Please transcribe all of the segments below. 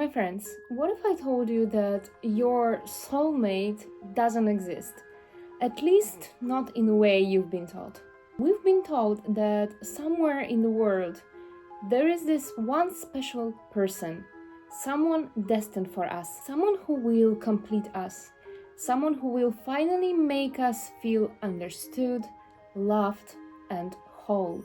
My friends, what if I told you that your soulmate doesn't exist? At least not in the way you've been taught. We've been told that somewhere in the world there is this one special person, someone destined for us, someone who will complete us, someone who will finally make us feel understood, loved, and whole.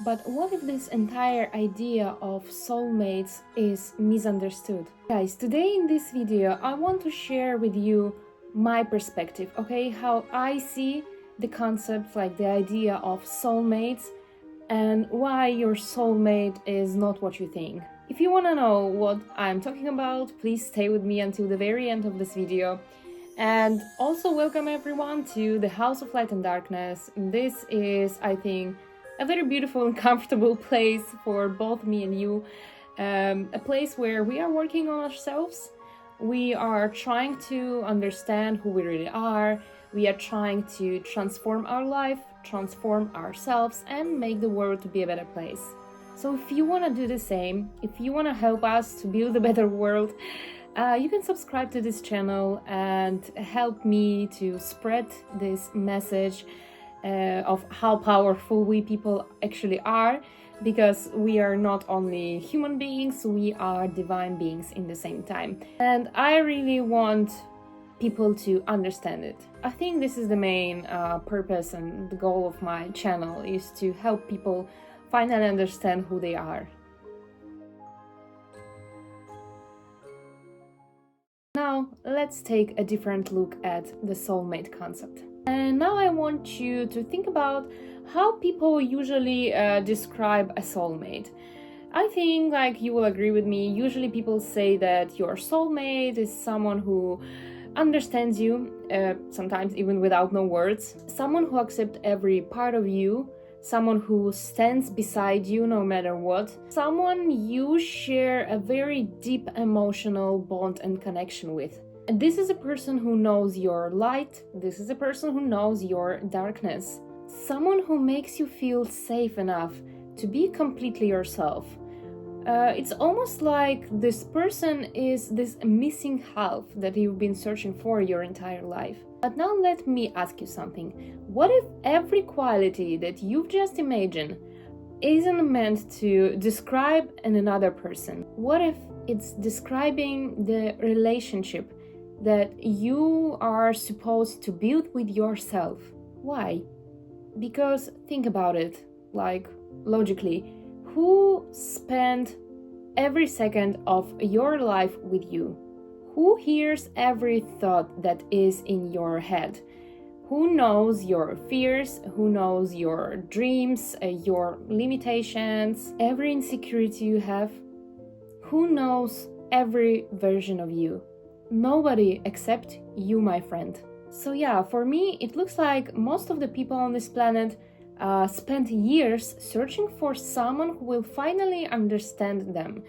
But what if this entire idea of soulmates is misunderstood? Guys, today in this video, I want to share with you my perspective, okay? How I see the concept, like the idea of soulmates, and why your soulmate is not what you think. If you want to know what I'm talking about, please stay with me until the very end of this video. And also welcome everyone to the House of Light and Darkness. This is, I think, a very beautiful and comfortable place for both me and you. A place where we are working on ourselves. We are trying to understand who we really are. We are trying to transform our life, transform ourselves, and make the world to be a better place. So if you want to do the same, if you want to help us to build a better world, you can subscribe to this channel and help me to spread this message of how powerful we people actually are, because we are not only human beings, we are divine beings in the same time. And I really want people to understand it. I think this is the main purpose and the goal of my channel, is to help people finally understand who they are. Now, let's take a different look at the soulmate concept. And now I want you to think about how people usually describe a soulmate. I think, like, you will agree with me, usually people say that your soulmate is someone who understands you, sometimes even without no words, someone who accepts every part of you, someone who stands beside you no matter what, someone you share a very deep emotional bond and connection with. And this is a person who knows your light, this is a person who knows your darkness, someone who makes you feel safe enough to be completely yourself. It's almost like this person is this missing half that you've been searching for your entire life. But now let me ask you something. What if every quality that you've just imagined isn't meant to describe another person? What if it's describing the relationship that you are supposed to build with yourself? Why? Because think about it, like, logically, who spent every second of your life with you? Who hears every thought that is in your head? Who knows your fears? Who knows your dreams, your limitations, every insecurity you have? Who knows every version of you? Nobody except you, my friend. So yeah, for me, it looks like most of the people on this planet spent years searching for someone who will finally understand them.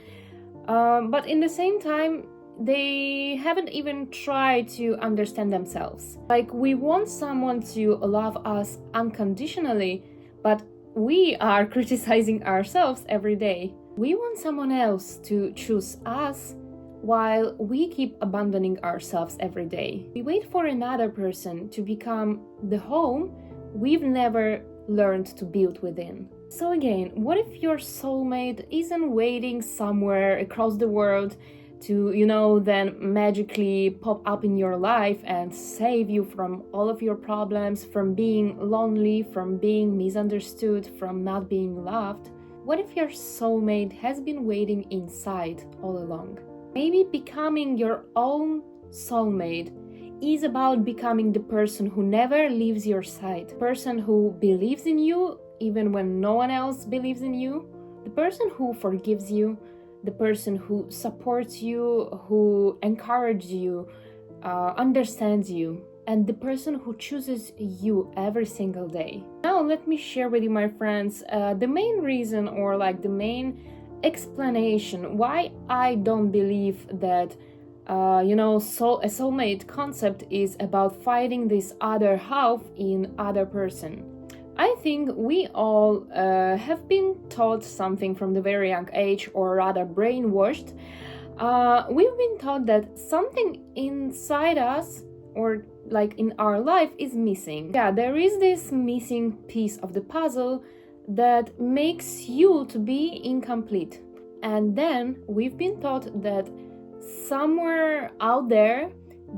But in the same time, they haven't even tried to understand themselves. Like, we want someone to love us unconditionally, but we are criticizing ourselves every day. We want someone else to choose us while we keep abandoning ourselves every day. We wait for another person to become the home we've never learned to build within. So again, what if your soulmate isn't waiting somewhere across the world to, then magically pop up in your life and save you from all of your problems, from being lonely, from being misunderstood, from not being loved? What if your soulmate has been waiting inside all along? Maybe becoming your own soulmate is about becoming the person who never leaves your side, the person who believes in you even when no one else believes in you, the person who forgives you, the person who supports you, who encourages you, understands you, and the person who chooses you every single day. Now let me share with you, my friends, the main reason, or like the main explanation why I don't believe that a soulmate concept is about finding this other half in other person. I think we all have been taught something from the very young age, or rather brainwashed, We've been taught that something inside us or like in our life is missing. Yeah, there is this missing piece of the puzzle that makes you to be incomplete. And then we've been taught that somewhere out there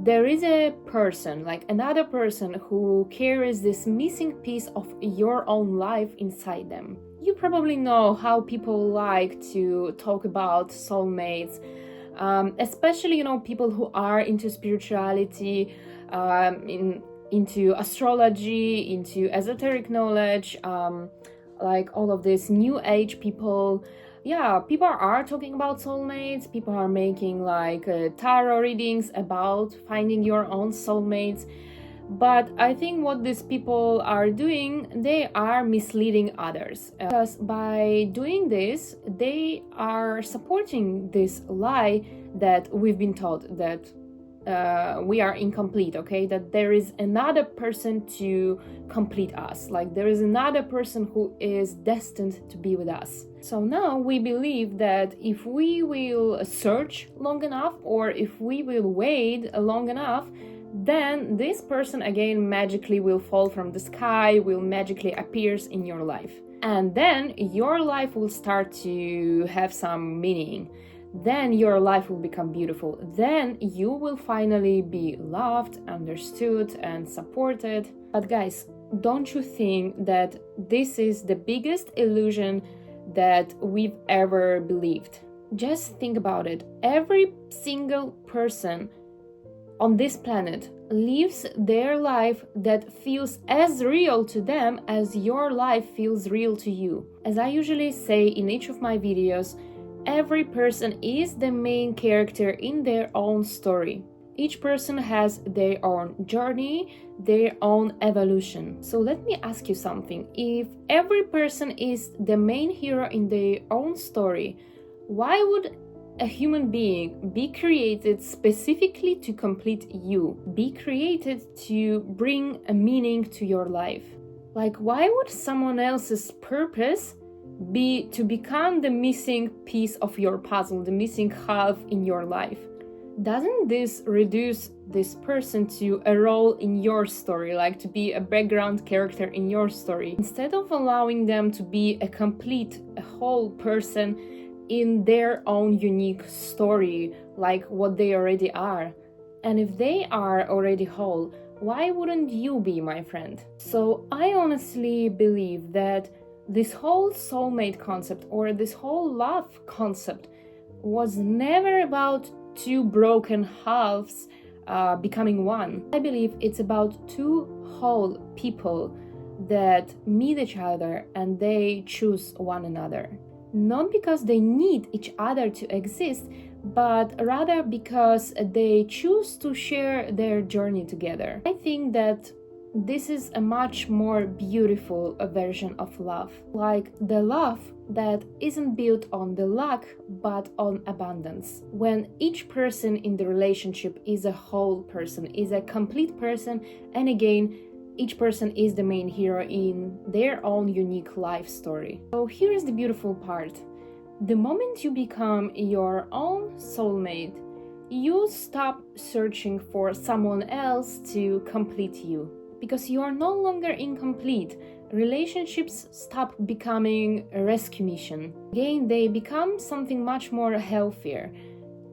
is a person, like another person who carries this missing piece of your own life inside them. You probably know how people like to talk about soulmates, especially people who are into spirituality, into astrology, into esoteric knowledge, like all of this new age people. Yeah, people are talking about soulmates. People are making like tarot readings about finding your own soulmates. But I think what these people are doing, they are misleading others. Because by doing this, they are supporting this lie that we've been taught, that we are incomplete, okay? That there is another person to complete us. Like there is another person who is destined to be with us. So now we believe that if we will search long enough, or if we will wait long enough, then this person again magically will fall from the sky, will magically appears in your life. And then your life will start to have some meaning. Then your life will become beautiful. Then you will finally be loved, understood, and supported. But guys, don't you think that this is the biggest illusion that we've ever believed? Just think about it. Every single person on this planet lives their life that feels as real to them as your life feels real to you. As I usually say in each of my videos, every person is the main character in their own story. Each person has their own journey, their own evolution. So let me ask you something. If every person is the main hero in their own story, why would a human being be created specifically to complete you, be created to bring a meaning to your life? Like, why would someone else's purpose be to become the missing piece of your puzzle, the missing half in your life? Doesn't this reduce this person to a role in your story, like to be a background character in your story, instead of allowing them to be a complete, a whole person in their own unique story, like what they already are? And if they are already whole, why wouldn't you be, my friend? So I honestly believe that this whole soulmate concept, or this whole love concept, was never about two broken halves becoming one. I believe it's about two whole people that meet each other and they choose one another. Not because they need each other to exist, but rather because they choose to share their journey together. I think that this is a much more beautiful version of love, like the love that isn't built on the lack but on abundance. When each person in the relationship is a whole person, is a complete person, and again, each person is the main hero in their own unique life story. So here's the beautiful part. The moment you become your own soulmate, you stop searching for someone else to complete you, because you are no longer incomplete. Relationships stop becoming a rescue mission. Again, they become something much more healthier.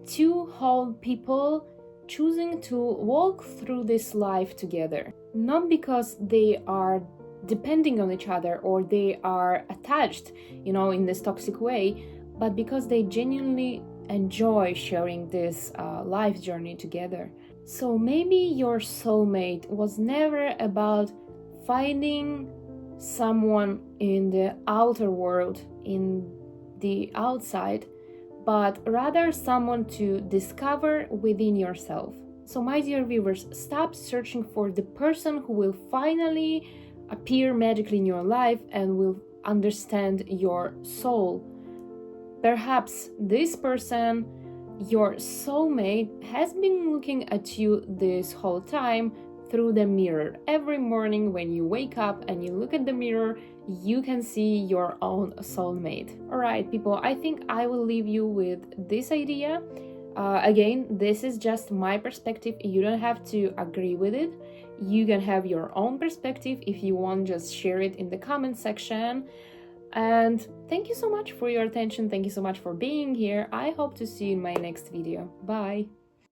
Two whole people choosing to walk through this life together, not because they are depending on each other or they are attached, in this toxic way, but because they genuinely enjoy sharing this life journey together. So maybe your soulmate was never about finding someone in the outer world, in the outside, but rather someone to discover within yourself. So my dear viewers, stop searching for the person who will finally appear magically in your life and will understand your soul. Perhaps this person, your soulmate, has been looking at you this whole time through the mirror. Every morning when you wake up and you look at the mirror, you can see your own soulmate. Alright, people, I think I will leave you with this idea. Again, this is just my perspective. You don't have to agree with it. You can have your own perspective. If you want, just share it in the comment section. And thank you so much for your attention. Thank you so much for being here. I hope to see you in my next video. Bye.